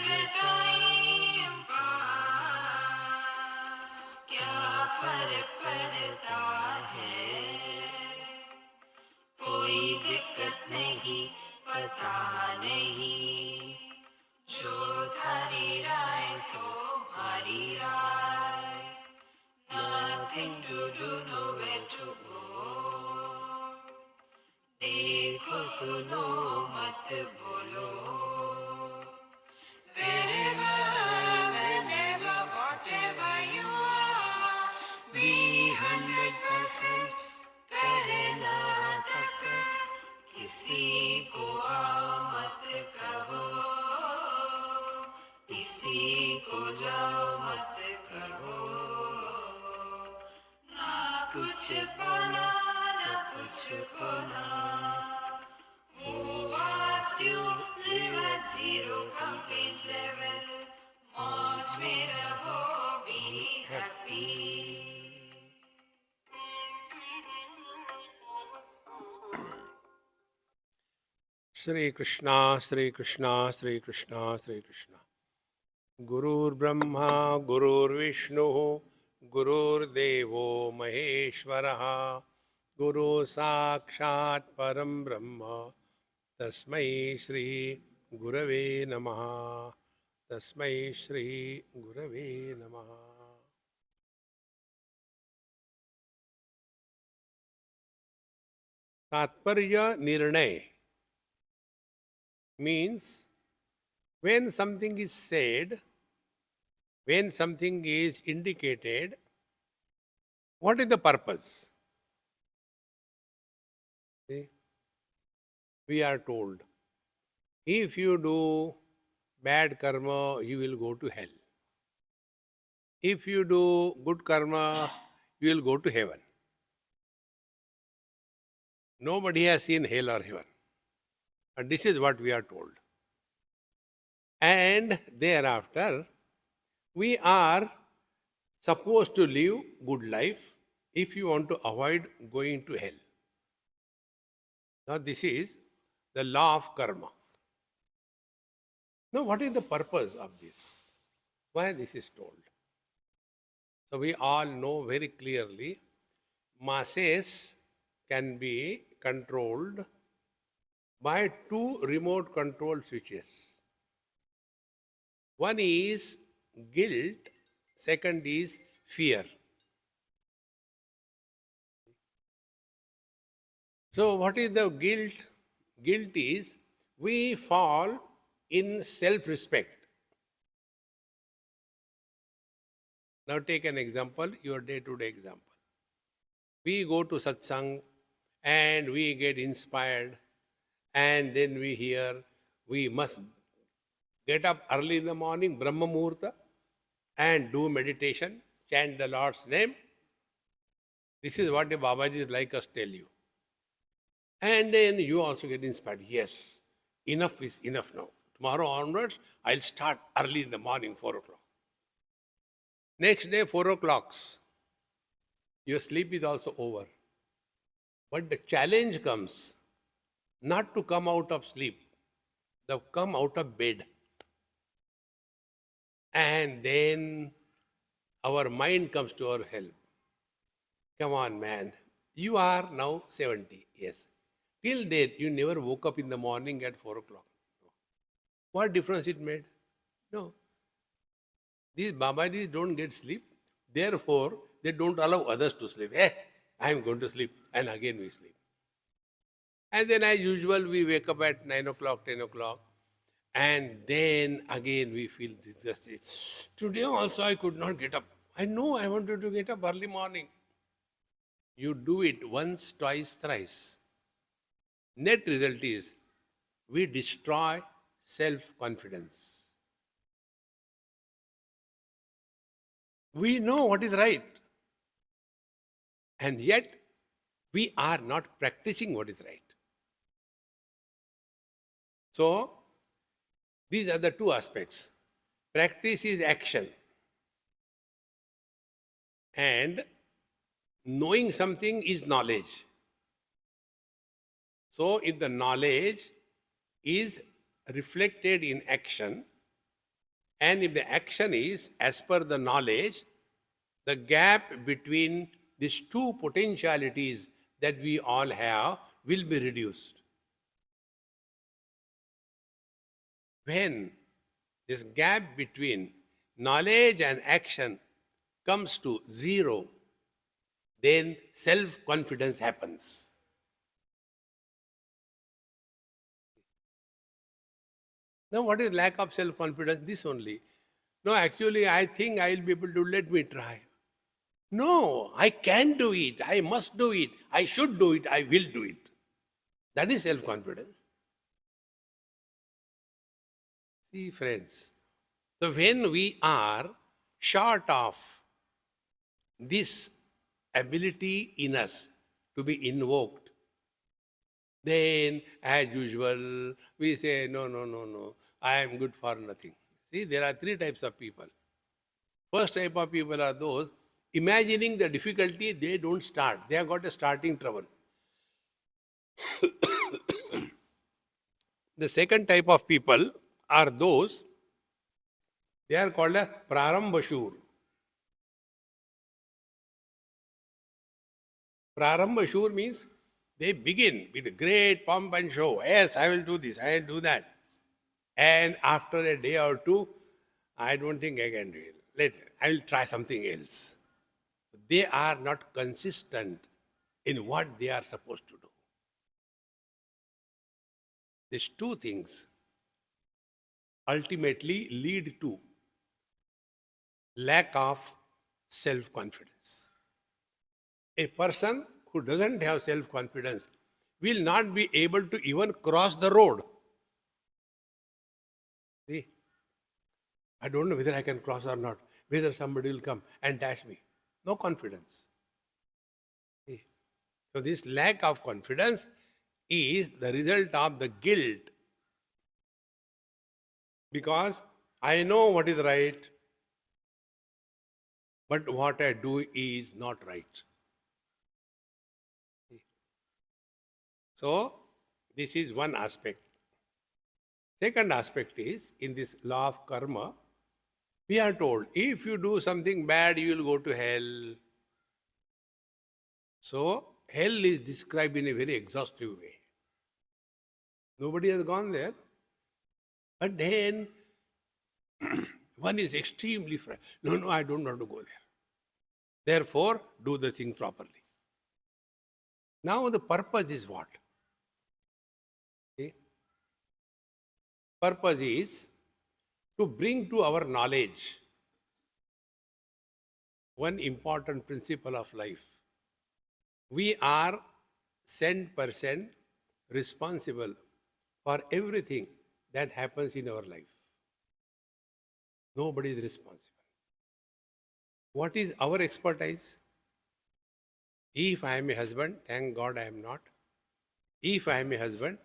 Time pass, क्या फर्क पड़ता है, कोई दिक्कत नहीं, पता नहीं, जो थारी राय सो भारी राय, nothing to do, nowhere to go, देखो सुनो मत बोलो, wherever, whenever, whatever you are, be 100% करना टक्कर, किसी को आओ मत कहो, किसी को जाओ मत कहो, ना कुछ पाना ना कुछ खोना, who asked you live at zero complaint level, मौज में रहो, be happy. Shri Krishna, Shri Krishna, Shri Krishna, Shri Krishna. Gurur Brahma, Gurur Vishnu, Gurur Devo Maheshwaraha, Guru Sakshat Param Brahma, Tasmai Shri Gurave Namaha, Tasmai Shri Gurave Namaha. Tatparya Nirnay means when something is said, when something is indicated, what is the purpose? See? We are told, if you do bad karma, you will go to hell. If you do good karma, you will go to heaven. Nobody has seen hell or heaven. But this is what we are told. And thereafter, we are supposed to live good life if you want to avoid going to hell. Now this is the law of karma. Now what is the purpose of this? Why this is told? So we all know very clearly, masses can be controlled by two remote control switches. One is guilt, second is fear. So what is the guilt? Guilt is we fall in self-respect. Now take an example, your day-to-day example. We go to satsang and we get inspired, and then we hear we must get up early in the morning, Brahma Muhurta, and do meditation, chant the Lord's name. This is what the Babajis like us tell you. And then you also get inspired. Yes, enough is enough now. Tomorrow onwards, I'll start early in the morning, 4 o'clock. Next day, 4 o'clock. Your sleep is also over. But the challenge comes not to come out of sleep, to come out of bed. And then our mind comes to our help. Come on, man. You are now 70, yes. Till date, you never woke up in the morning at 4 o'clock. What difference it made? No. These Babajis don't get sleep. Therefore, they don't allow others to sleep. I am going to sleep. And again we sleep. And then as usual, we wake up at 9 o'clock, 10 o'clock. And then again we feel disgusted. Today also I could not get up. I know I wanted to get up early morning. You do it once, twice, thrice. Net result is we destroy self-confidence. We know what is right. And yet we are not practicing what is right. So these are the two aspects. Practice is action. And knowing something is knowledge. So if the knowledge is reflected in action, And if the action is as per the knowledge, the gap between these two potentialities that we all have will be reduced. When this gap between knowledge and action comes to zero, then self-confidence happens. Now, what is lack of self-confidence? This only. No, actually, I think I will be able to, let me try. No, I can do it. I must do it. I should do it. I will do it. That is self-confidence. See, friends. So when we are short of this ability in us to be invoked, then as usual, we say, no, no, no, no, I am good for nothing. See, there are three types of people. First type of people are those imagining the difficulty, they don't start. They have got a starting trouble. The second type of people are those, they are called as Prarambashur. Prarambashur means they begin with great pomp and show. Yes, I will do this, I will do that. And after a day or two, I don't think I can do it. Later, I will try something else. They are not consistent in what they are supposed to do. These two things ultimately lead to lack of self-confidence. A person who doesn't have self-confidence will not be able to even cross the road. See, I don't know whether I can cross or not, whether somebody will come and dash me. No confidence. See? So this lack of confidence is the result of the guilt. Because I know what is right, but what I do is not right. So, this is one aspect. Second aspect is, in this law of karma, we are told, if you do something bad, you will go to hell. So, hell is described in a very exhaustive way. Nobody has gone there. But then, one is extremely frightened. No, no, I don't want to go there. Therefore, do the thing properly. Now, the purpose is what? See? Purpose is to bring to our knowledge one important principle of life. We are 100% responsible for everything that happens in our life. Nobody is responsible. What is our expertise? If I am a husband, thank God I am not. If I am a husband,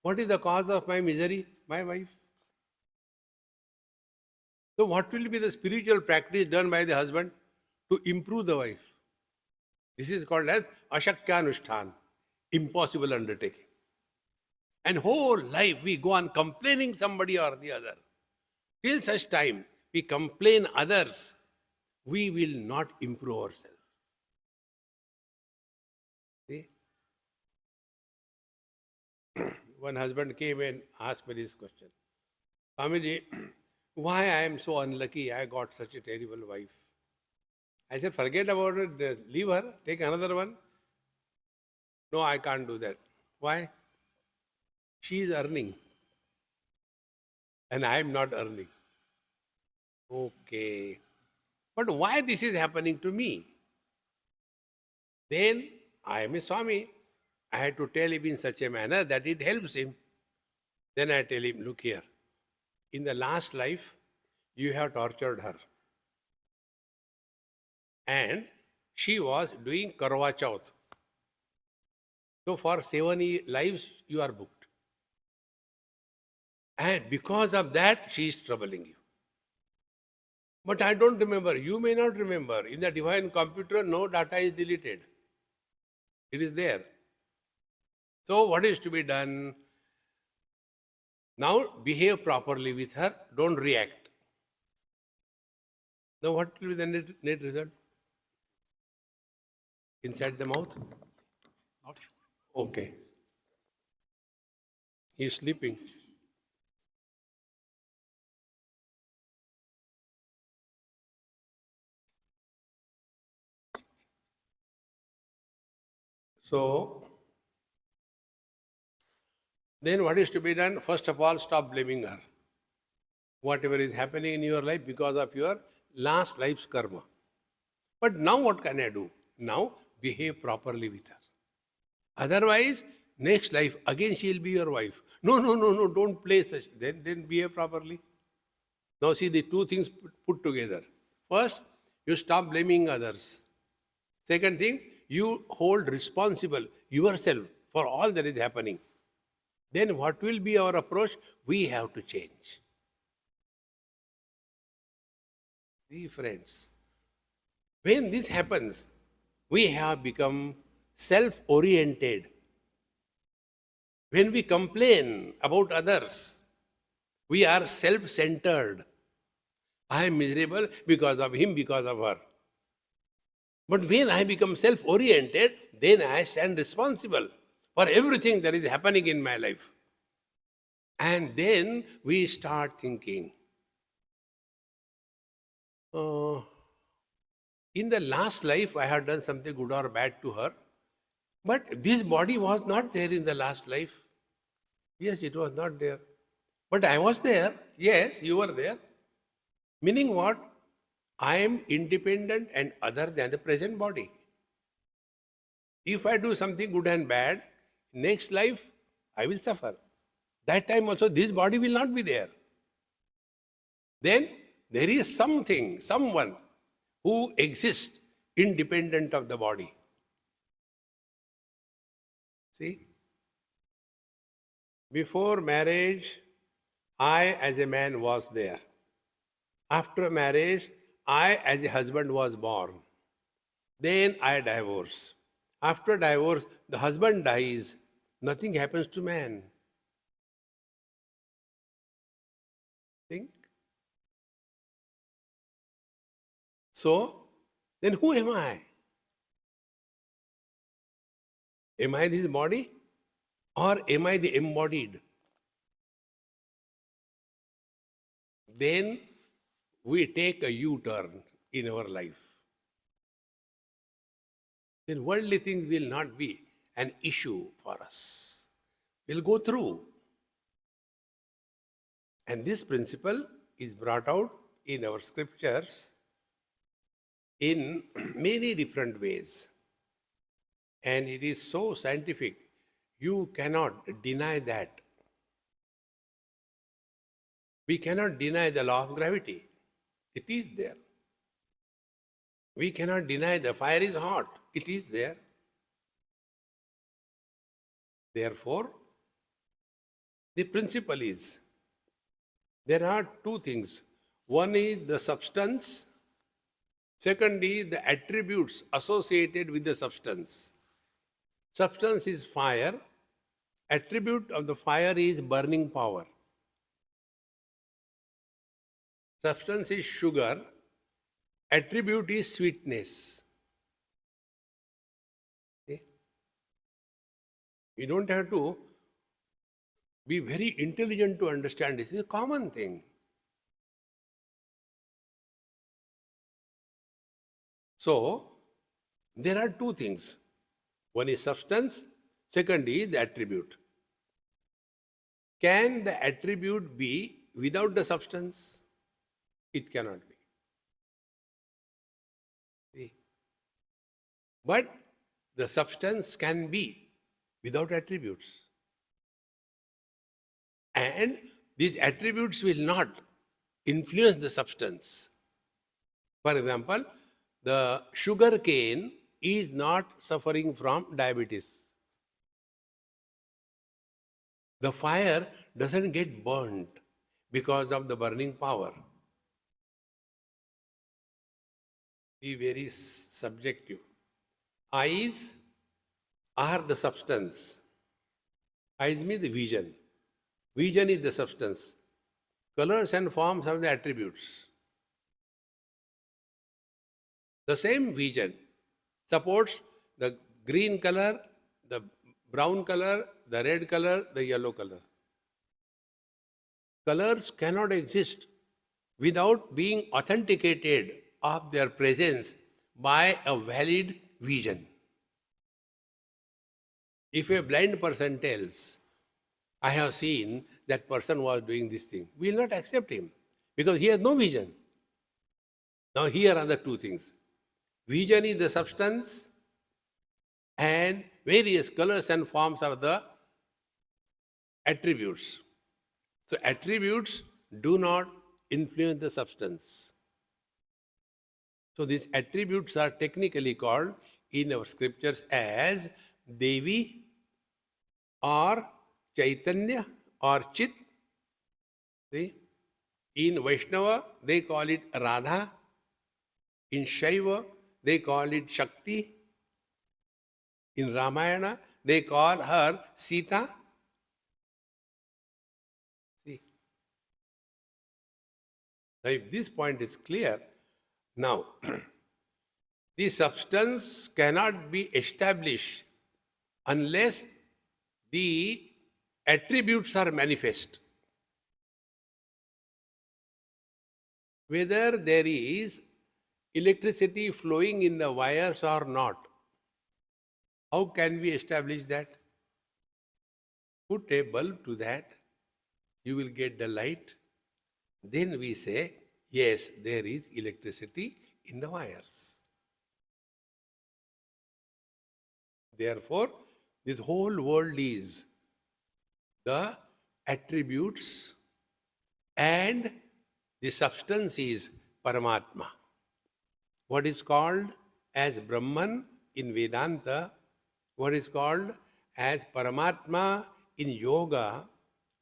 what is the cause of my misery? My wife. So what will be the spiritual practice done by the husband to improve the wife? This is called as Ashakyanushthan, impossible undertaking. And whole life we go on complaining somebody or the other. Till such time we complain others, we will not improve ourselves. See? One husband came and asked me this question. Swamiji, why I am so unlucky, I got such a terrible wife. I said, forget about it, leave her, take another one. No, I can't do that. Why? She is earning and I am not earning. Okay. But why this is happening to me? Then I am a Swami. I had to tell him in such a manner that it helps him. Then I tell him, look here, in the last life, you have tortured her. And she was doing Karwa Chauth. So for 7 lives, you are booked. And because of that, she is troubling you. But I don't remember. You may not remember. In the divine computer, no data is deleted. It is there. So what is to be done? Now behave properly with her. Don't react. Now what will be the net result? Inside the mouth? Not Okay. He is sleeping. So, then what is to be done? First of all, stop blaming her. Whatever is happening in your life because of your last life's karma. But now what can I do? Now behave properly with her. Otherwise, next life, again she will be your wife. No, no, no, no, don't play such. Then behave properly. Now see the two things put together. First, you stop blaming others. Second thing, you hold responsible yourself for all that is happening. Then what will be our approach? We have to change. See, friends, when this happens, we have become self-oriented. When we complain about others, we are self-centered. I am miserable because of him, because of her. But when I become self-oriented, then I stand responsible for everything that is happening in my life. And then we start thinking, uh, in the last life I have done something good or bad to her, but this body was not there in the last life. Yes, it was not there. But I was there. Yes, you were there. Meaning what? I am independent and other than the present body. If I do something good and bad, next life I will suffer. That time also this body will not be there. Then there is something, someone who exists independent of the body. See? Before marriage, I as a man was there. After marriage, I as a husband was born. Then I divorce. After divorce, the husband dies. Nothing happens to man. Think? So, then who am I? Am I this body? Or am I the embodied? Then we take a U-turn in our life. Then worldly things will not be an issue for us. We'll go through. And this principle is brought out in our scriptures in many different ways. And it is so scientific, you cannot deny that. We cannot deny the law of gravity. It is there. We cannot deny the fire is hot. It is there. Therefore, the principle is, there are two things. One is the substance. Second is the attributes associated with the substance. Substance is fire. Attribute of the fire is burning power. Substance is sugar. Attribute is sweetness. Okay? You don't have to be very intelligent to understand this. It's a common thing. So, there are two things. One is substance, second is the attribute. Can the attribute be without the substance? It cannot be. See? But the substance can be without attributes. And these attributes will not influence the substance. For example, the sugar cane is not suffering from diabetes. The fire doesn't get burnt because of the burning power. Be very subjective. Eyes are the substance. Eyes means the vision. Vision is the substance. Colors and forms are the attributes. The same vision supports the green color, the brown color, the red color, the yellow color. Colors cannot exist without being authenticated of their presence by a valid vision. If a blind person tells, I have seen that person was doing this thing, we will not accept him because he has no vision. Now, here are the two things. Vision is the substance, and various colors and forms are the attributes. So, attributes do not influence the substance. So, these attributes are technically called in our scriptures as Devi or Chaitanya or Chit. See? In Vaishnava, they call it Radha. In Shiva, they call it Shakti. In Ramayana, they call her Sita. See? Now, if this point is clear, now, the substance cannot be established unless the attributes are manifest. Whether there is electricity flowing in the wires or not, how can we establish that? Put a bulb to that, you will get the light. Then we say, yes, there is electricity in the wires. Therefore, this whole world is the attributes and the substance is Paramatma. What is called as Brahman in Vedanta, what is called as Paramatma in Yoga,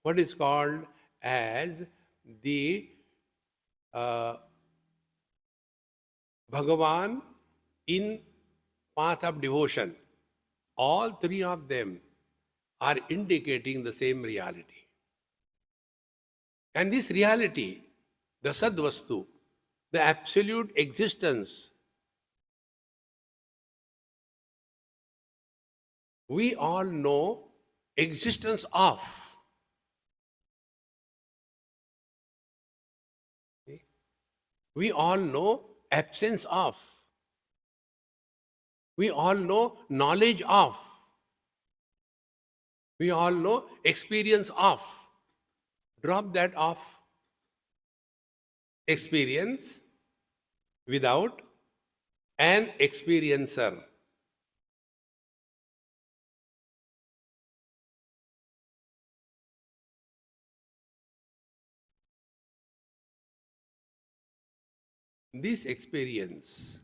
what is called as the Bhagavan in path of devotion. All three of them are indicating the same reality. And this reality, the Sadvastu, the absolute existence, we all know existence of. We all know absence of. We all know knowledge of. We all know experience of. Drop that off. Experience without an experiencer. This experience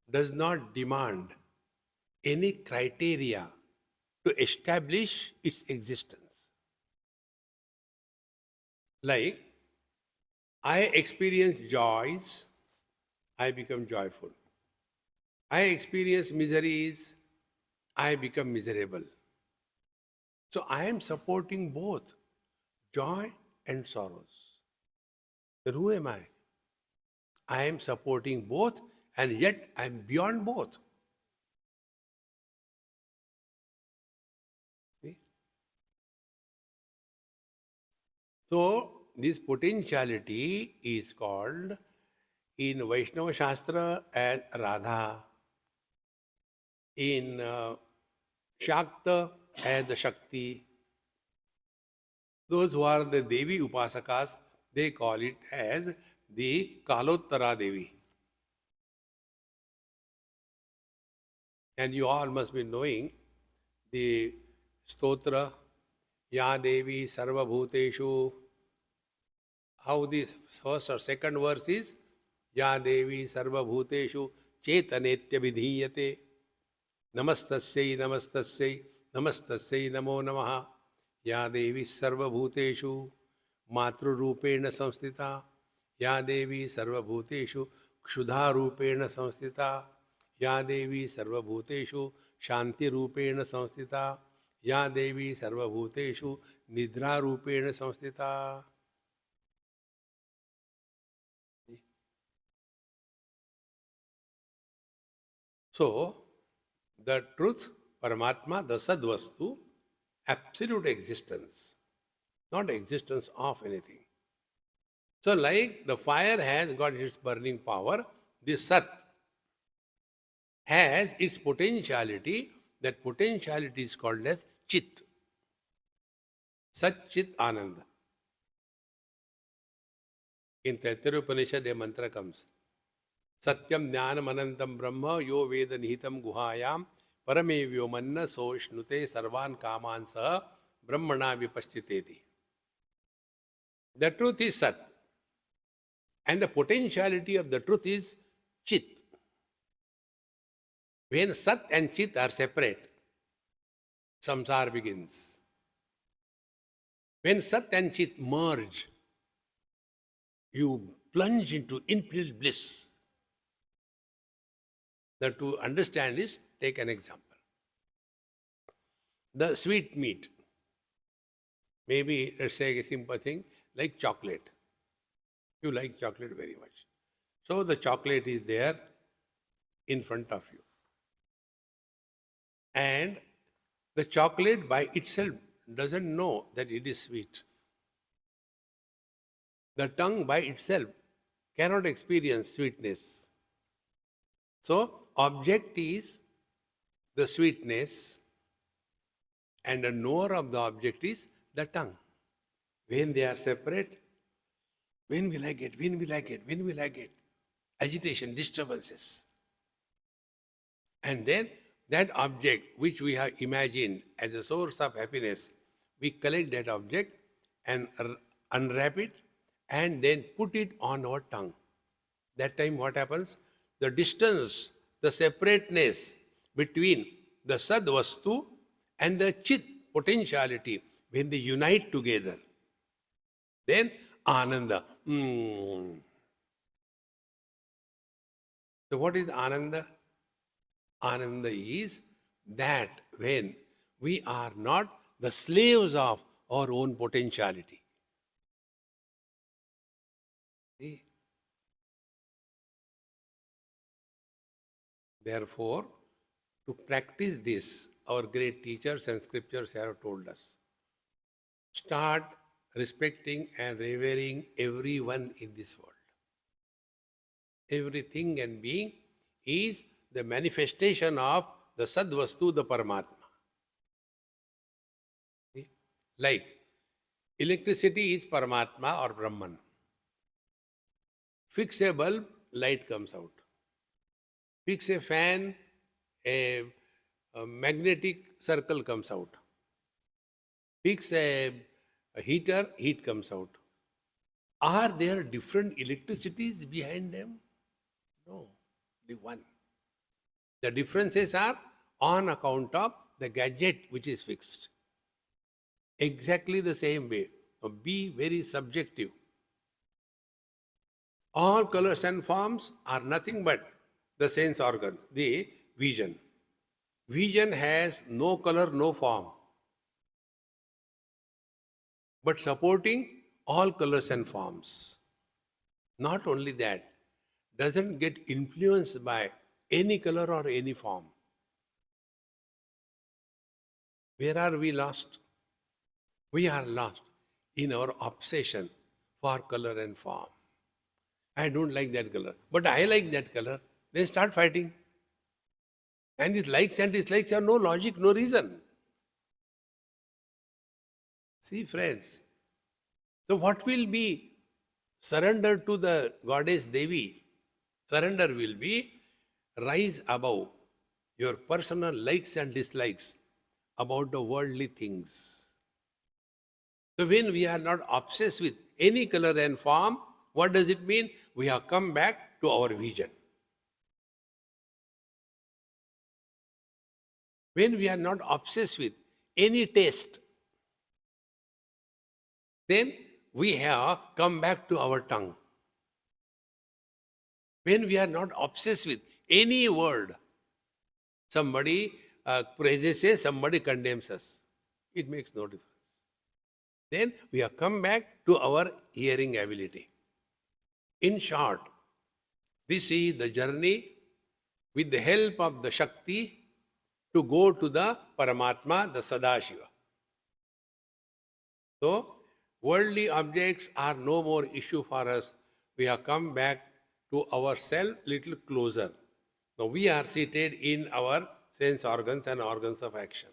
does not demand any criteria to establish its existence. Like, I experience joys, I become joyful. I experience miseries, I become miserable. So I am supporting both joy and sorrows. Then who am I? I am supporting both, and yet I am beyond both. See? So, this potentiality is called in Vaishnava Shastra as Radha, in Shakta as the Shakti. Those who are the Devi Upasakas, they call it as the Kalottara Devi. And you all must be knowing the stotra, Ya Devi Sarva Bhuteshu. How this first or second verse is, Ya Devi Sarva Bhuteshu Chetanetya Vidhiyate. Namastasyai Namastasyai Namastasyai Namo Namaha. Ya Devi Sarva Bhuteshu Matru Rupena Samstita. Ya Devi Sarva Bhuteshu Kshudha Rupena Samstita. Ya Devi Sarva Bhuteshu Shanti Rupena Samstita. Ya Devi Sarva Bhuteshu Nidra Rupena Samstita. So, the truth, Paramatma, the Sadvastu, absolute existence, not existence of anything. So, like the fire has got its burning power, the Sat has its potentiality. That potentiality is called as Chit. Sat Chit Ananda. In Taittiriya Upanishad, a mantra comes. Satyam Jnanam Anantam Brahma Yo Veda Nihitam Guhayam Parame Vyomanna Soshnute Sarvan Kaman Saha Brahmana Vipaschiteti. The truth is Sat. And the potentiality of the truth is Chit. When Sat and Chit are separate, samsara begins. When Sat and Chit merge, you plunge into infinite bliss. That to understand is, take an example. The sweet meat, maybe let's say a simple thing like chocolate. You like chocolate very much. So the chocolate is there in front of you. And the chocolate by itself doesn't know that it is sweet. The tongue by itself cannot experience sweetness. So, object is the sweetness, and the knower of the object is the tongue. When they are separate, when will I get, when will I get, when will I get? Agitation, disturbances. And then that object which we have imagined as a source of happiness, we collect that object and unwrap it and then put it on our tongue. That time what happens? The distance, the separateness between the Sadvastu and the Chit potentiality, when they unite together, then Ananda. So what is Ananda? Ananda is that when we are not the slaves of our own potentiality. See? Therefore, to practice this, our great teachers and scriptures have told us. Start respecting and revering everyone in this world. Everything and being is the manifestation of the Sadvastu, the Paramatma. See? Like electricity is Paramatma or Brahman. Fix a bulb, light comes out. Fix a fan, a magnetic circle comes out. Fix a heater, heat comes out. Are there different electricities behind them? No, the one. The differences are on account of the gadget which is fixed. Exactly the same way. Now be very subjective. All colors and forms are nothing but the sense organs, the vision. Vision has no color, no form, but supporting all colors and forms. Not only that, doesn't get influenced by any color or any form. Where are we lost? We are lost in our obsession for color and form. I don't like that color, but I like that color. Then start fighting. And these likes and dislikes have no logic, no reason. See, friends. So what will be surrender to the goddess Devi? Surrender will be rise above your personal likes and dislikes about the worldly things. So when we are not obsessed with any color and form, what does it mean? We have come back to our vision. When we are not obsessed with any taste, then we have come back to our tongue. When we are not obsessed with any word, somebody praises us, somebody condemns us. It makes no difference. Then we have come back to our hearing ability. In short, this is the journey with the help of the Shakti to go to the Paramatma, the Sadashiva. So, worldly objects are no more issue for us. We have come back to ourself little closer. Now we are seated in our sense organs and organs of action.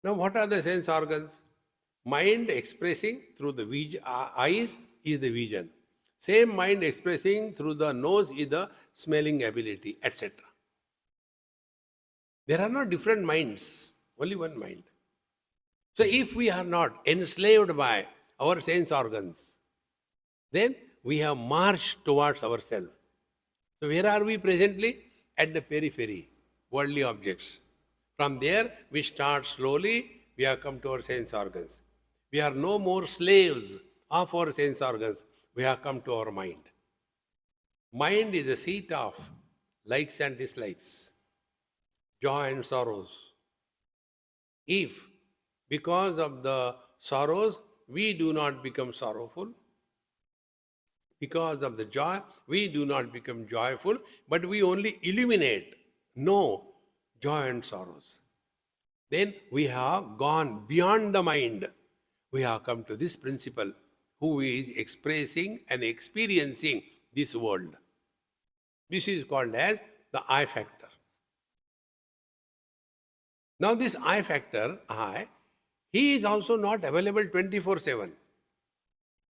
Now what are the sense organs? Mind expressing through the eyes is the vision. Same mind expressing through the nose is the smelling ability, etc. There are no different minds, only one mind. So if we are not enslaved by our sense organs, then we have marched towards ourselves. So where are we presently? At the periphery, worldly objects. From there, we start slowly, we have come to our sense organs. We are no more slaves of our sense organs. We have come to our mind. Mind is the seat of likes and dislikes, joy and sorrows. If, because of the sorrows, we do not become sorrowful, because of the joy, we do not become joyful, but we only illuminate, know joy and sorrows. Then we have gone beyond the mind. We have come to this principle who is expressing and experiencing this world. This is called as the I factor. Now this I factor, he is also not available 24/7.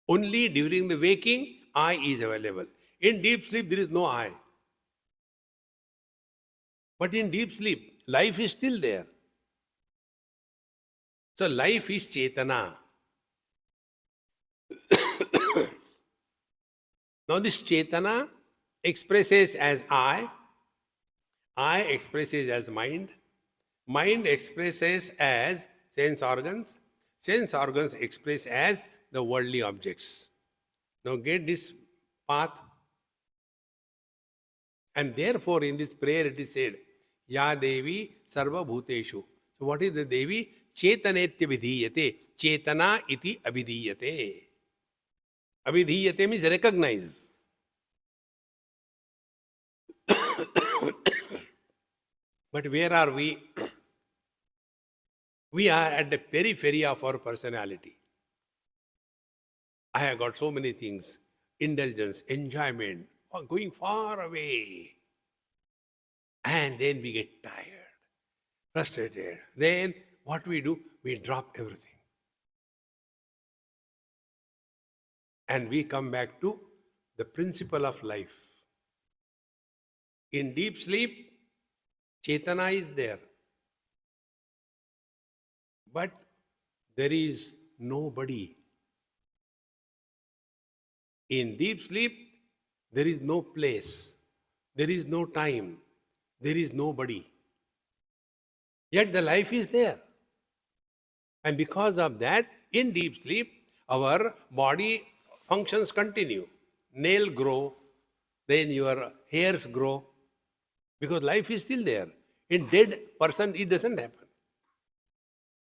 Only during the waking, I is available. In deep sleep, there is no I. But in deep sleep, life is still there. So life is Chetana. Now this Chetana expresses as I expresses as mind expresses as sense organs express as the worldly objects. Now get this path. And therefore in this prayer it is said, Ya Devi Sarva Bhuteshu. So what is the Devi? Chetanetya vidhiyate. Chetana iti abhidhiyate. Abhidhiyate means recognize. But where are we? We are at the periphery of our personality. I have got so many things. Indulgence, enjoyment, going far away. And then we get tired, frustrated. Then what we do? We drop everything. And we come back to the principle of life. In deep sleep, Chetana is there. But there is nobody. In deep sleep, there is no place. There is no time. There is nobody. Yet the life is there. And because of that, in deep sleep, our body functions continue. Nail grow, then your hairs grow, because life is still there. In dead person, it doesn't happen.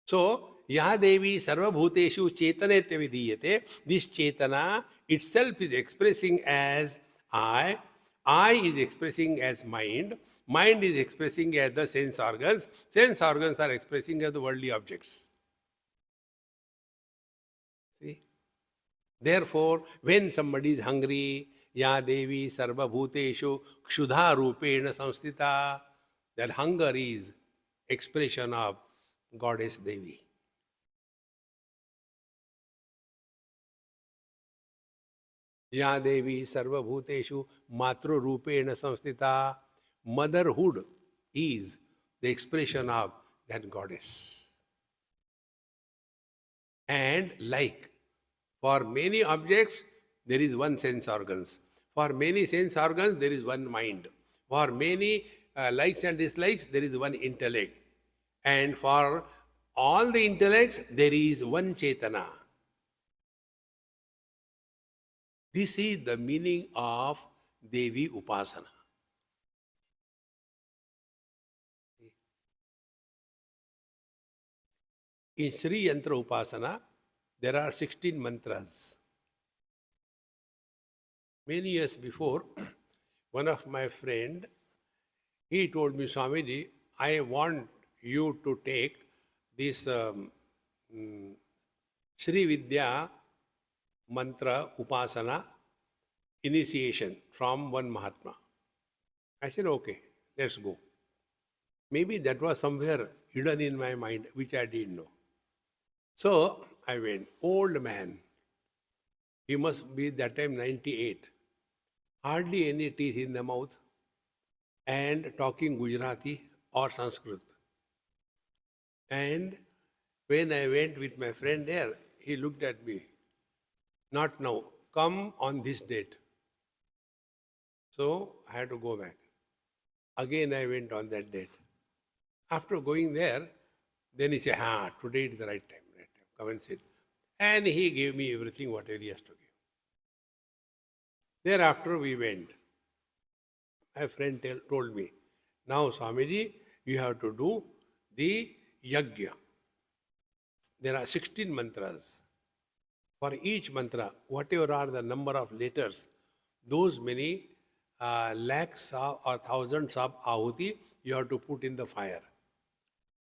So, Ya Devi Sarva Bhuteshu Chetanetya Vidhiyate, this Chetana itself is expressing as I is expressing as mind is expressing as the sense organs are expressing as the worldly objects. See? Therefore, when somebody is hungry, Ya Devi Sarva Bhuteshu Kshudha Rupena Samstita, that hunger is expression of Goddess Devi. Ya Devi Sarva Bhuteshu Matru Rupena Samstita. Motherhood is the expression of that goddess. And like, for many objects, there is one sense organs. For many sense organs, there is one mind. For many likes and dislikes, there is one intellect. And for all the intellects, there is one Chetana. This is the meaning of Devi Upasana. In Sri Yantra Upasana, there are 16 mantras. Many years before, one of my friend, he told me, Swamiji, I want you to take this Sri Vidya mantra upasana initiation from one Mahatma. I said, okay, let's go. Maybe that was somewhere hidden in my mind, which I didn't know. So I went. Old man. He must be that time 98. Hardly any teeth in the mouth and talking Gujarati or Sanskrit. And when I went with my friend there, he looked at me. Not now. Come on this date. So I had to go back. Again I went on that date. After going there, then he said, today is the right time. Come and sit. And he gave me everything, whatever he has to give. Thereafter we went. My friend told me, now Swamiji, you have to do the yajna. There are 16 mantras. For each mantra, whatever are the number of letters, those many lakhs or thousands of ahuti you have to put in the fire.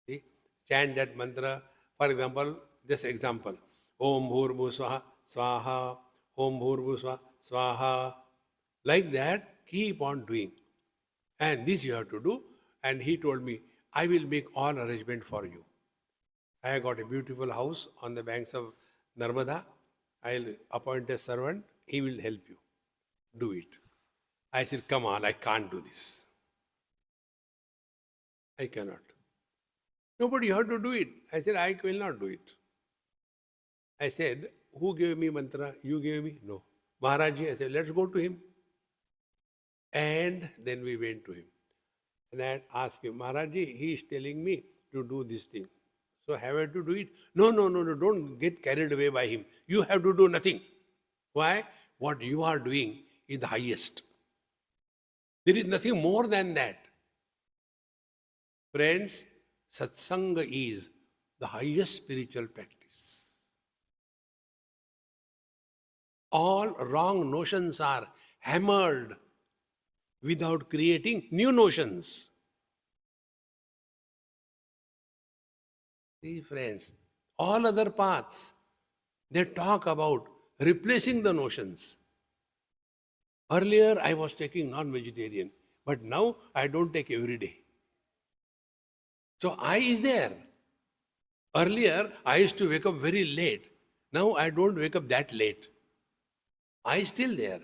See? Chant that mantra. For example, just example. Om Bhurbu Swaha Swaha. Om Bhurbu Swaha Swaha. Like that, keep on doing. And this you have to do. And he told me, I will make all arrangement for you. I got a beautiful house on the banks of Narmada. I'll appoint a servant. He will help you. Do it. I said, come on, I can't do this. I cannot. Nobody had to do it. I said, I will not do it. I said, who gave me mantra? You gave me? No. Maharaji, I said, let's go to him. And then we went to him. And I asked him, Maharaji, he is telling me to do this thing. So have I to do it? No, don't get carried away by him. You have to do nothing. Why? What you are doing is the highest. There is nothing more than that. Friends, satsanga is the highest spiritual practice. All wrong notions are hammered without creating new notions. See, friends, all other paths, they talk about replacing the notions. Earlier, I was taking non-vegetarian, but now I don't take every day. So I is there. Earlier, I used to wake up very late. Now I don't wake up that late. I is still there.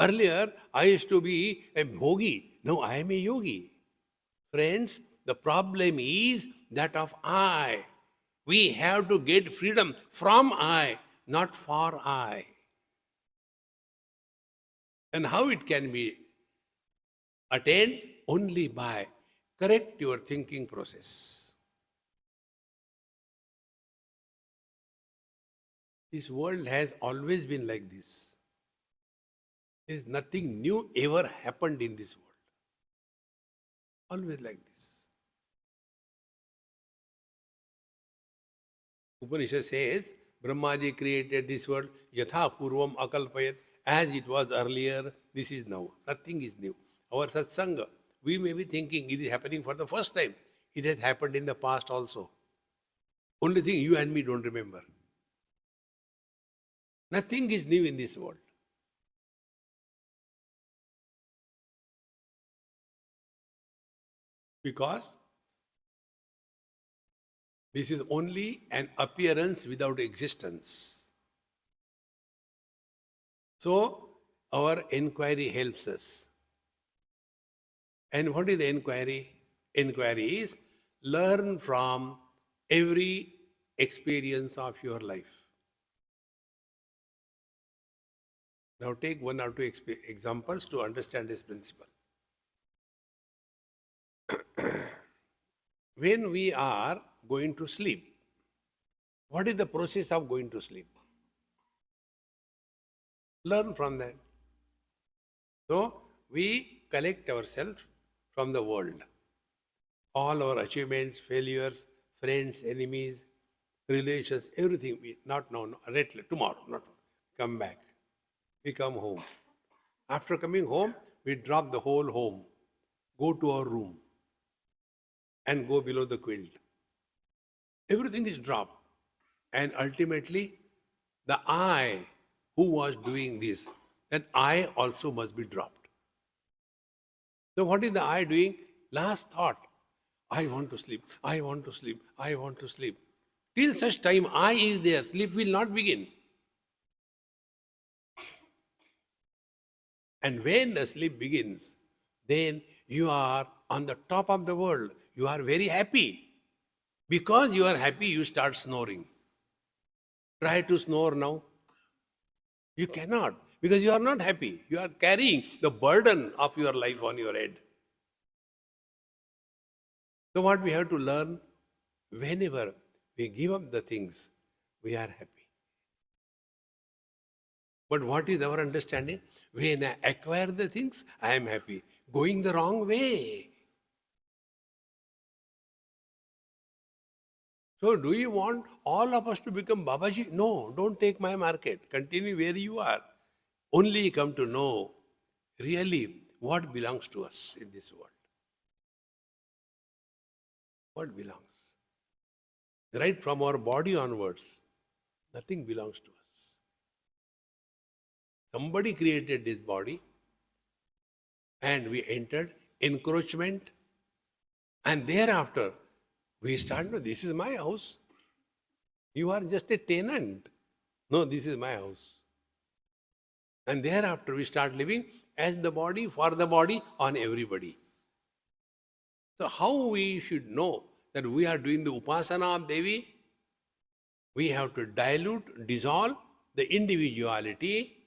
Earlier, I used to be a bhogi. Now I am a yogi. Friends, the problem is that of I. We have to get freedom from I, not for I. And how it can be attained? Only by correct your thinking process. This world has always been like this. There is nothing new ever happened in this world. Always like this. Upanishad says, Brahmaji created this world, yatha purvam akalpayat, as it was earlier, this is now. Nothing is new. Our satsanga, we may be thinking it is happening for the first time. It has happened in the past also. Only thing you and me don't remember. Nothing is new in this world. Because this is only an appearance without existence. So, our inquiry helps us. And what is the inquiry? Inquiry is learn from every experience of your life. Now take one or two examples to understand this principle. When we are going to sleep, what is the process of going to sleep? Learn from that. So, we collect ourselves from the world. All our achievements, failures, friends, enemies, relations, everything, not now, tomorrow, not come back. We come home. After coming home, we drop the whole home, go to our room, and go below the quilt. Everything is dropped. And ultimately, the I who was doing this, that I also must be dropped. So, what is the I doing? Last thought. I want to sleep. I want to sleep. I want to sleep. Till such time I is there, sleep will not begin. And when the sleep begins, then you are on the top of the world. You are very happy. Because you are happy, you start snoring. Try to snore now. You cannot, because you are not happy. You are carrying the burden of your life on your head. So, what we have to learn, whenever we give up the things, we are happy. But what is our understanding? When I acquire the things, I am happy. Going the wrong way. So, do you want all of us to become Babaji? No, don't take my market. Continue where you are. Only come to know really what belongs to us in this world. What belongs? Right from our body onwards, nothing belongs to us. Somebody created this body and we entered encroachment, and thereafter we start, no, this is my house. You are just a tenant. No, this is my house. And thereafter we start living as the body, for the body, on everybody. So how we should know that we are doing the upasana of Devi? We have to dilute, dissolve the individuality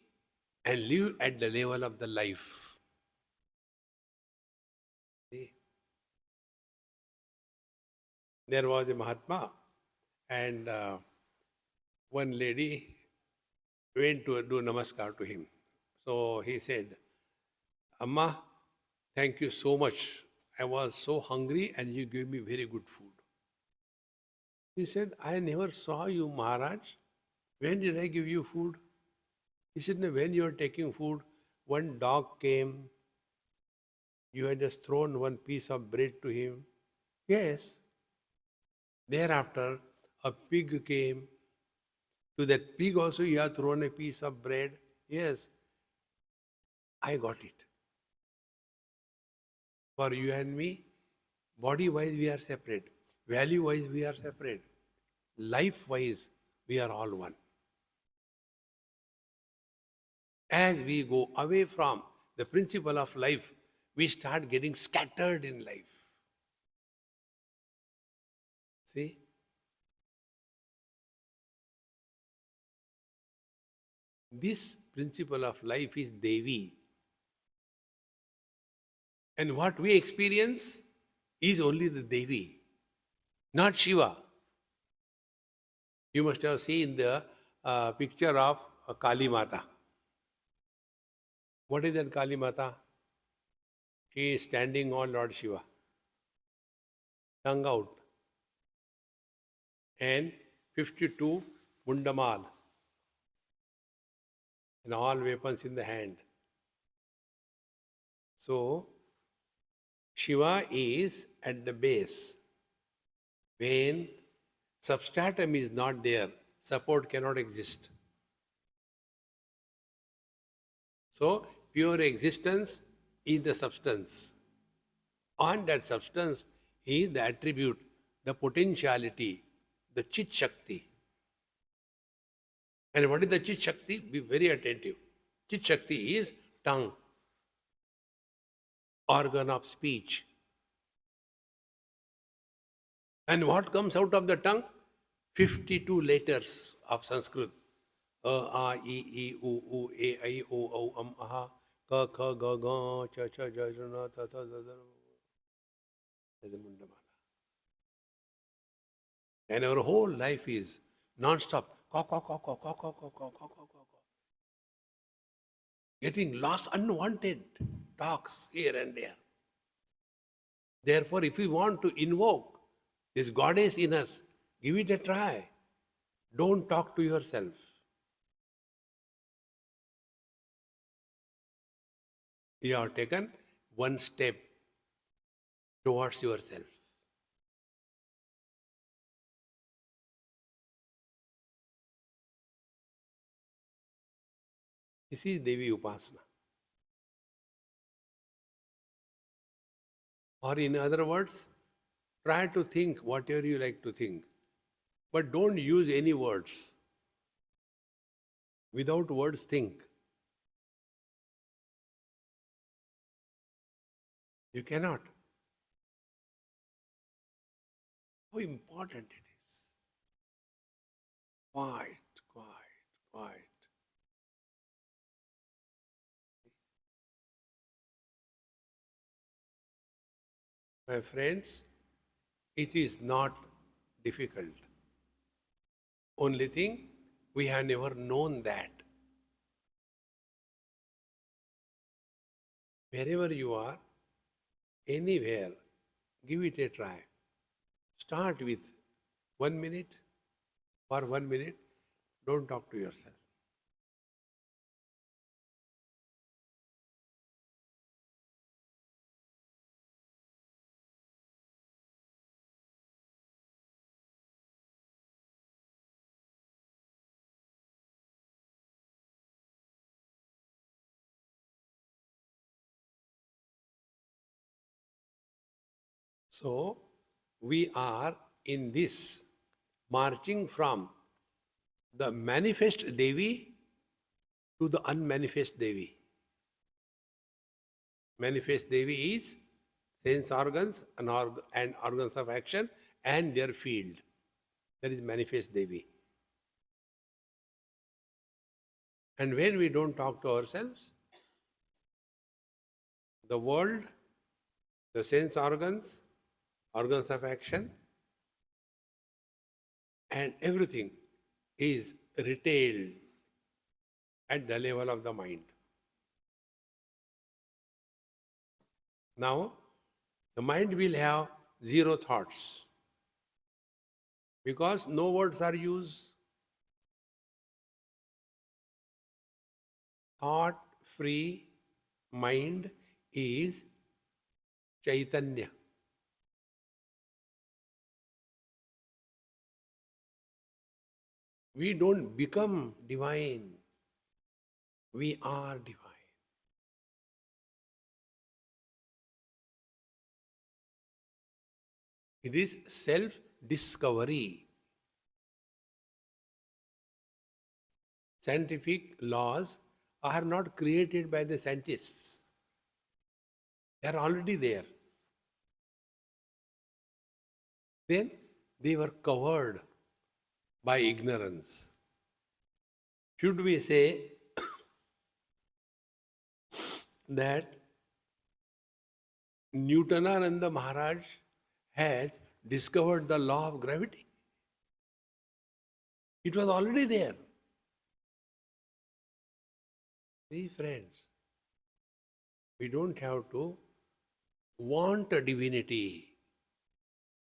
and live at the level of the life. See? There was a Mahatma, and one lady went to do namaskar to him. So he said, Amma, thank you so much. I was so hungry and you gave me very good food. He said, I never saw you, Maharaj. When did I give you food? He said, no, when you were taking food, one dog came. You had just thrown one piece of bread to him. Yes. Thereafter, a pig came. To that pig also you have thrown a piece of bread. Yes. I got it. For you and me, body-wise we are separate. Value-wise we are separate. Life-wise we are all one. As we go away from the principle of life, we start getting scattered in life. See? This principle of life is Devi. And what we experience is only the Devi, not Shiva. You must have seen the picture of Kali Mata. What is that Kali Mata? She is standing on Lord Shiva, tongue out, and 52 mundamal, and all weapons in the hand. So, Shiva is at the base. When substratum is not there, support cannot exist. So, pure existence is the substance. On that substance is the attribute, the potentiality, the Chit Shakti. And what is the Chit Shakti? Be very attentive. Chit Shakti is tongue, organ of speech. And what comes out of the tongue? 52 letters of Sanskrit. A, A, E, E, U, U, A, I, O, O, Aha, Ka, Kha, Ga, Ga, Cha, Cha, Ja, Ja, Na, Ta, Ta, Da, Da. That's the Mundamala. And our whole life is non-stop. Ka, ka, ka, ka, ka, ka, ka, ka, ka, ka, ka. Getting lost, unwanted talks here and there. Therefore, if we want to invoke this goddess in us, give it a try. Don't talk to yourself. You have taken one step towards yourself. This is Devi Upasana. Or in other words, try to think whatever you like to think. But don't use any words. Without words, think. You cannot. How important it is. Quiet, quiet, quiet. My friends, it is not difficult. Only thing, we have never known that. Wherever you are, anywhere, give it a try. Start with 1 minute. For 1 minute, don't talk to yourself. So, we are in this marching from the manifest Devi to the unmanifest Devi. Manifest Devi is sense organs and organs of action and their field. That is manifest Devi. And when we don't talk to ourselves, the world, the sense organs, organs of action, and everything is retailed at the level of the mind. Now, the mind will have zero thoughts because no words are used. Thought-free mind is Chaitanya. We don't become divine. We are divine. It is self-discovery. Scientific laws are not created by the scientists. They are already there. Then they were covered by ignorance. Should we say that Newtonananda Maharaj has discovered the law of gravity? It was already there. See, friends, we don't have to want a divinity.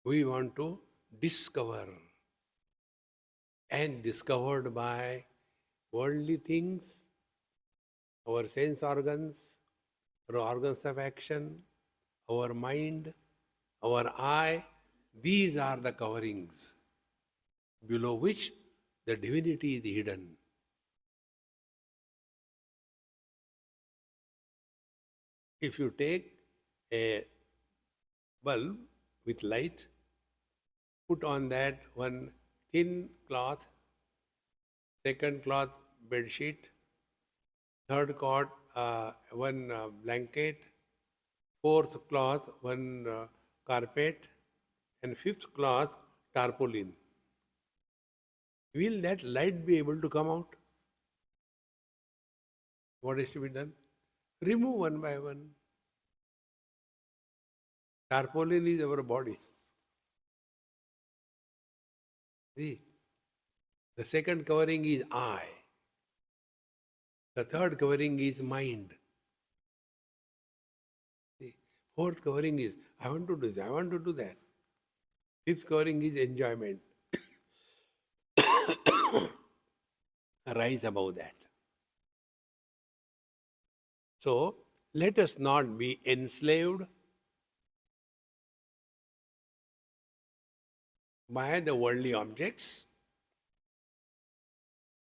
We want to discover. And discovered by worldly things, our sense organs, our organs of action, our mind, our eye, these are the coverings below which the divinity is hidden. If you take a bulb with light, put on that one thin cloth, second cloth bed sheet, third cloth one blanket, fourth cloth one carpet, and fifth cloth tarpaulin. Will that light be able to come out? What is to be done? Remove one by one. Tarpaulin is our body. See, the second covering is eye. The third covering is mind. See, fourth covering is I want to do this, I want to do that. Fifth covering is enjoyment. Rise above that. So, Let us not be enslaved by the worldly objects.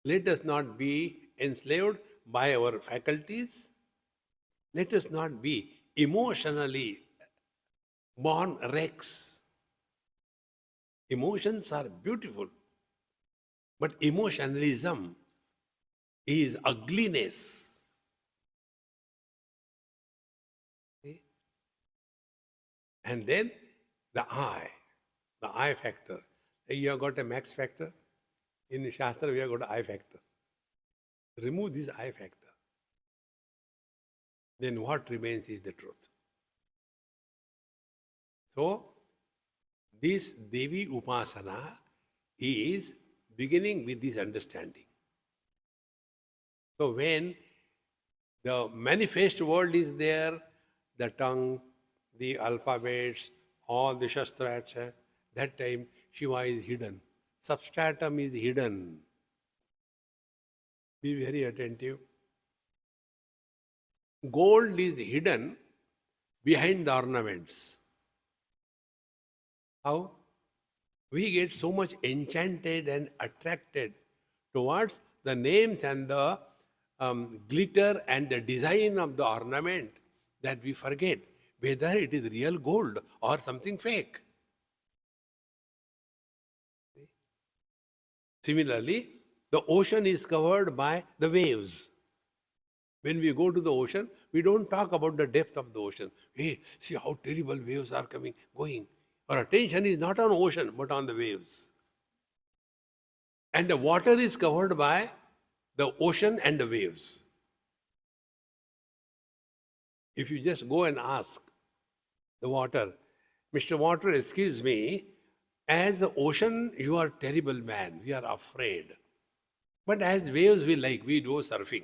Let us not be enslaved by our faculties. Let us not be emotionally born wrecks. Emotions are beautiful, but emotionalism is ugliness. See? And then the I factor. You have got a max factor. In Shastra, we have got I factor. Remove this I factor. Then what remains is the truth. So, this Devi Upasana is beginning with this understanding. So, when the manifest world is there, the tongue, the alphabets, all the shastras, that time Shiva is hidden. Substratum is hidden. Be very attentive. Gold is hidden behind the ornaments. How? We get so much enchanted and attracted towards the names and the glitter and the design of the ornament that we forget whether it is real gold or something fake. Similarly, the ocean is covered by the waves. When we go to the ocean, we don't talk about the depth of the ocean. Hey, see how terrible waves are coming, going. Our attention is not on ocean, but on the waves. And the water is covered by the ocean and the waves. If you just go and ask the water, Mr. Water, excuse me, as the ocean, you are terrible man, we are afraid. But as waves we do surfing.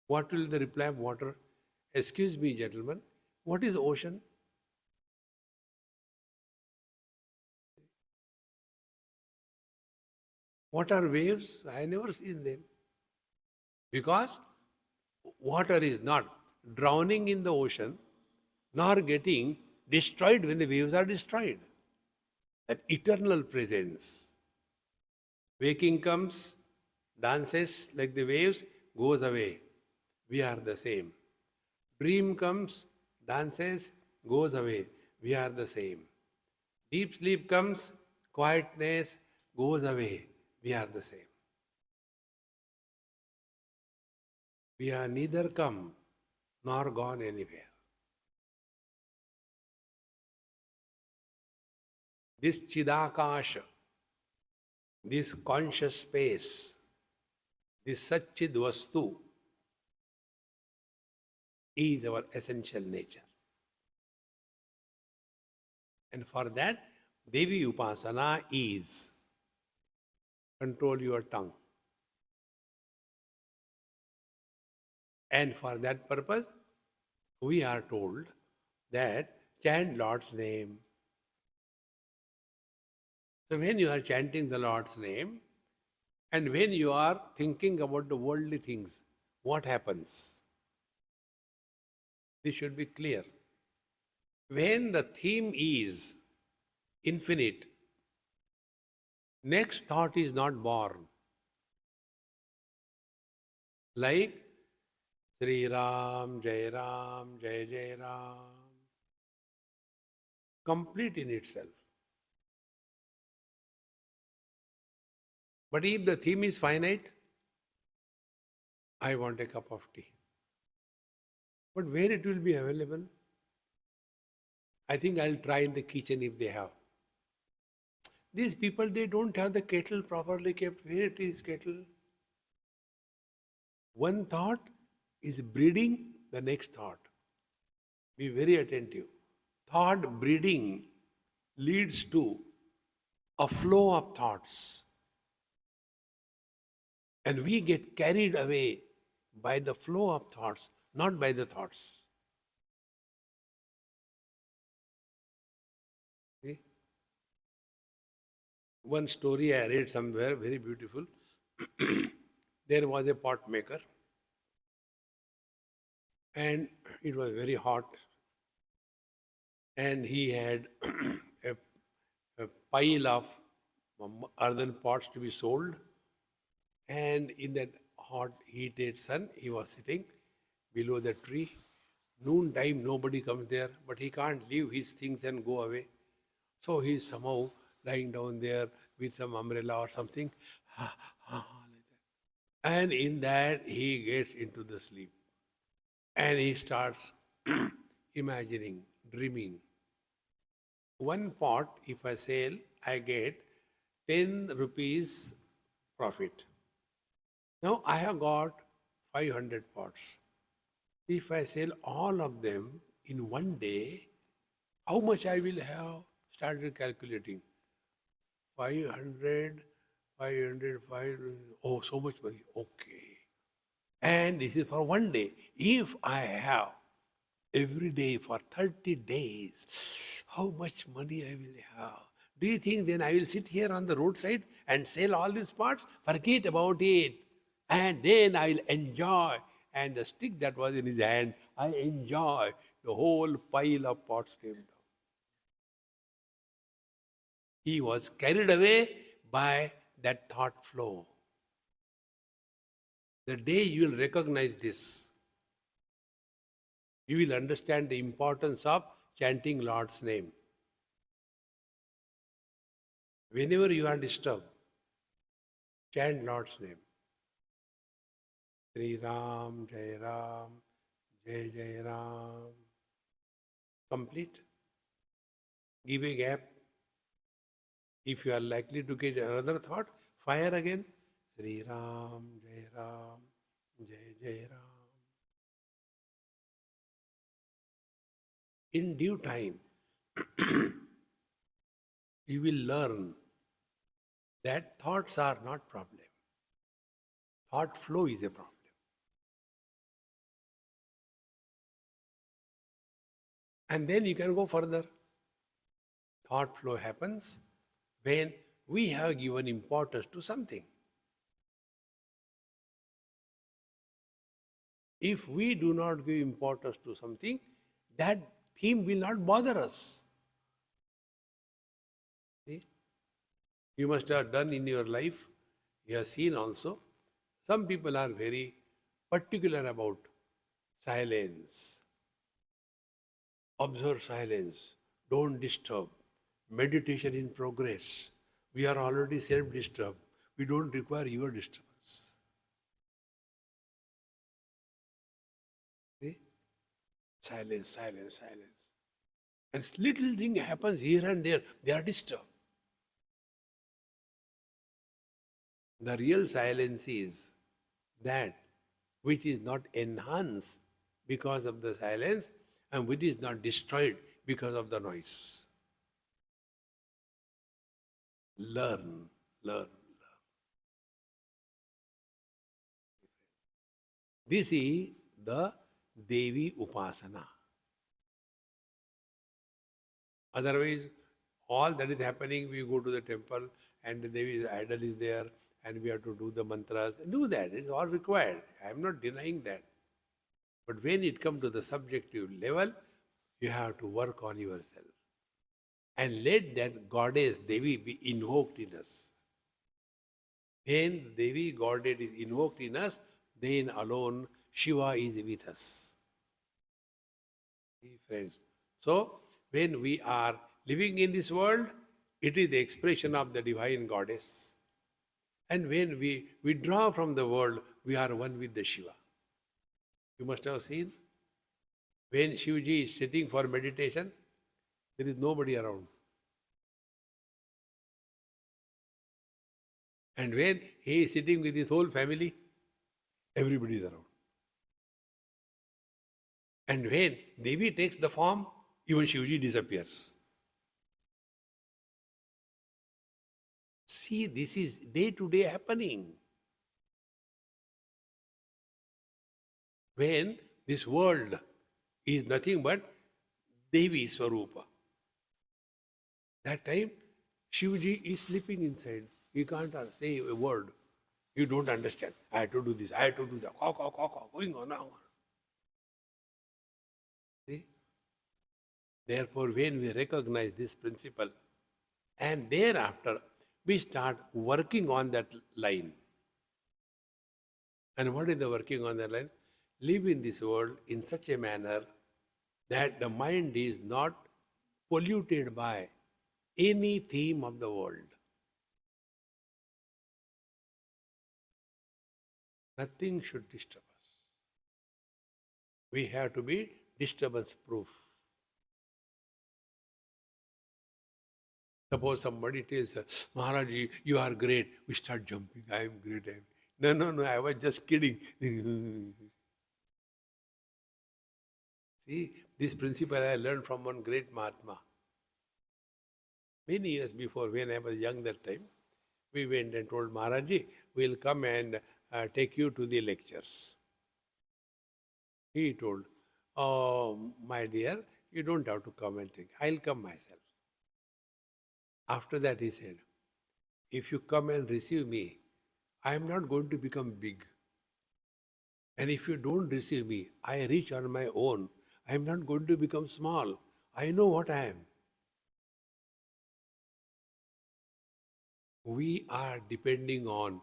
What will the reply of water? Excuse me, gentlemen, what is ocean? What are waves? I never seen them. Because water is not drowning in the ocean, nor getting destroyed when the waves are destroyed. That eternal presence. Waking comes, dances like the waves, goes away. We are the same. Dream comes, dances, goes away. We are the same. Deep sleep comes, quietness goes away. We are the same. We are neither come nor gone anywhere. This Chidakasha, this conscious space, this Satchid Vastu is our essential nature. And for that, Devi Upasana is control your tongue. And for that purpose, we are told that chant Lord's name. So when you are chanting the Lord's name, and when you are thinking about the worldly things, what happens? This should be clear. When the theme is infinite, next thought is not born. Like Sri Ram, Jai Ram, complete in itself. But if the theme is finite, I want a cup of tea. But where it will be available? I think I'll try in the kitchen if they have. These people, they don't have the kettle properly kept. Where it is kettle? One thought is breeding the next thought. Be very attentive. Thought breeding leads to a flow of thoughts. And we get carried away by the flow of thoughts, not by the thoughts. See? One story I read somewhere, very beautiful. There was a pot maker. and it was very hot, and he had a, a pile of earthen pots to be sold, and in that hot, heated sun, he was sitting below the tree. Noon time, nobody comes there, but he can't leave his things and go away. So he is somehow lying down there with some umbrella or something, like that. And in that, he gets into the sleep. And he starts imagining, dreaming. One pot, if I sell, I get 10 rupees profit. Now I have got 500 pots. If I sell all of them in one day, how much I will have? Started calculating. 500, 500, 500. Oh, so much money. Okay. And this is for one day. If I have every day for 30 days, how much money I will have? Do you think then I will sit here on the roadside and sell all these pots? Forget about it. And then I will enjoy. And the stick that was in his hand, I enjoy. The whole pile of pots came down. He was carried away by that thought flow. The day you will recognize this, you will understand the importance of chanting Lord's name. Whenever you are disturbed, chant Lord's name. Sri Ram, Jai Ram, Jai Jai Ram. Complete. Give a gap. If you are likely to get another thought, fire again. Sri Ram, Jai Ram, Jai Jai Ram. In due time, you will learn that thoughts are not problem. Thought flow is a problem. And then you can go further. Thought flow happens when we have given importance to something. If we do not give importance to something, that theme will not bother us. See? You must have done in your life, you have seen also, some people are very particular about silence. Observe silence. Don't disturb. Meditation in progress. We are already self-disturbed. We don't require your disturbance. See? Silence, silence, silence. And little thing happens here and there. They are disturbed. The real silence is that which is not enhanced because of the silence and which is not destroyed because of the noise. Learn, learn, learn. This is the Devi Upasana. Otherwise, all that is happening, we go to the temple and the Devi's idol is there and we have to do the mantras. Do that, it's all required. I am not denying that. But when it comes to the subjective level, you have to work on yourself. And let that goddess Devi be invoked in us. When Devi goddess is invoked in us, then alone Shiva is with us. See, friends. So, when we are living in this world, it is the expression of the divine goddess. And when we withdraw from the world, we are one with the Shiva. You must have seen, when Shivji is sitting for meditation, there is nobody around. And when he is sitting with his whole family, everybody is around. And when Devi takes the form, even Shivji disappears. See, this is day to day happening. When this world is nothing but Devi Swarupa. That time, Shivji is sleeping inside. He can't say a word. You don't understand. I had to do this, I had to do that. Going on. Therefore, when we recognize this principle, and thereafter we start working on that line. And what is the working on that line? Live in this world in such a manner that the mind is not polluted by any theme of the world. Nothing should disturb us. We have to be disturbance proof. Suppose somebody tells us, Maharaj, you are great. We start jumping. I am great. No, I was just kidding. See, this principle I learned from one great Mahatma. Many years before, when I was young that time, we went and told Maharaji, we'll come and take you to the lectures. He told, oh, my dear, you don't have to come and take. I'll come myself. After that, he said, if you come and receive me, I am not going to become big. And if you don't receive me, I reach on my own. I am not going to become small. I know what I am. We are depending on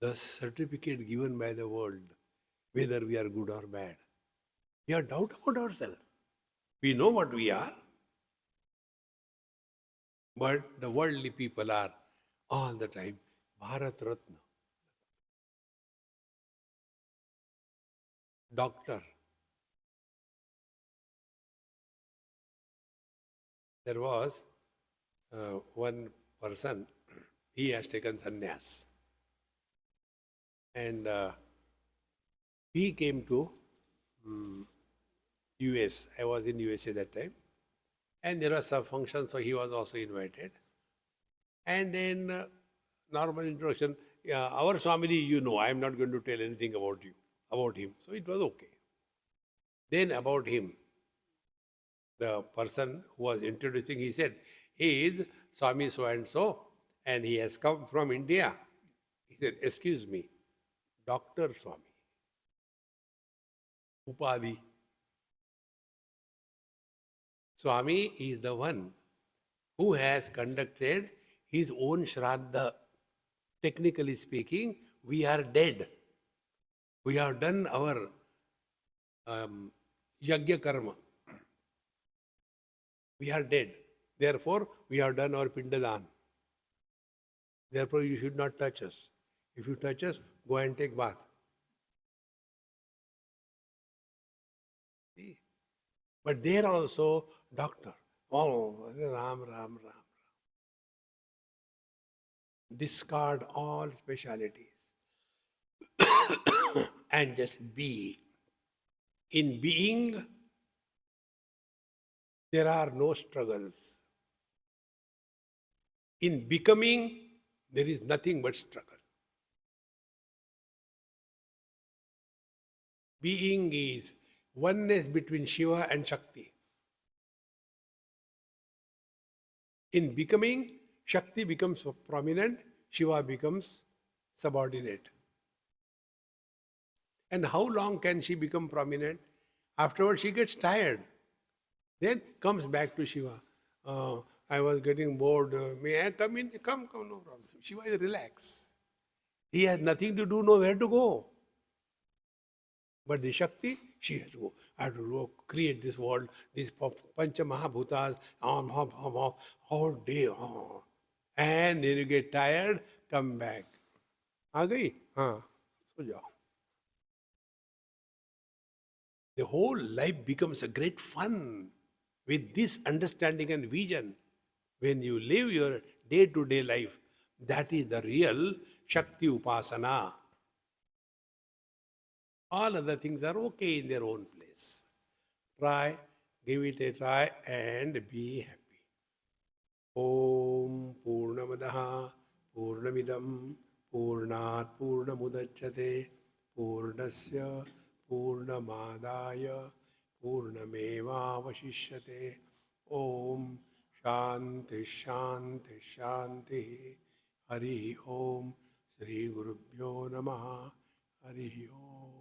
the certificate given by the world, whether we are good or bad. We have doubt about ourselves. We know what we are. But the worldly people are all the time Bharat Ratna, doctor. There was one person, he has taken sannyas. And he came to US. I was in USA that time. And there was some function, so he was also invited. And then normal introduction, our Swamiji, you know, I am not going to tell anything about him. So it was okay. Then about him, the person who was introducing, he said, he is Swami so-and-so, and he has come from India. He said, excuse me, Dr. Swami. Upadhi. Swami is the one who has conducted his own Shraddha. Technically speaking, we are dead. We have done our Yajna Karma. We are dead. Therefore, we have done our Pindadan. Therefore, you should not touch us. If you touch us, go and take bath. See? But there also, doctor. Oh, Ram. Discard all specialities and just be. In being, there are no struggles. In becoming, there is nothing but struggle. Being is oneness between Shiva and Shakti. In becoming, Shakti becomes prominent, Shiva becomes subordinate. And how long can she become prominent? Afterwards, she gets tired. Then comes back to Shiva. I was getting bored. May I come in? Come, no problem. Shiva is relaxed. He has nothing to do, nowhere to go. But the Shakti, she has to go. I have to go create this world, these Pancha Mahabhutas, all day. And then you get tired, come back. आ गई? हाँ, सो जाओ. The whole life becomes a great fun with this understanding and vision. When you live your day-to-day life, that is the real Shakti Upasana. All other things are okay in their own place. Try, give it a try and be happy. Om Purnamadaha Purnamidam Purnat Purnamudachyate Purnasya Purnamadaya Purnameva Vashishyate. Om Shanti Shanti Shanti. Hari Om. Sri Gurubhyo Namaha. Hari Om.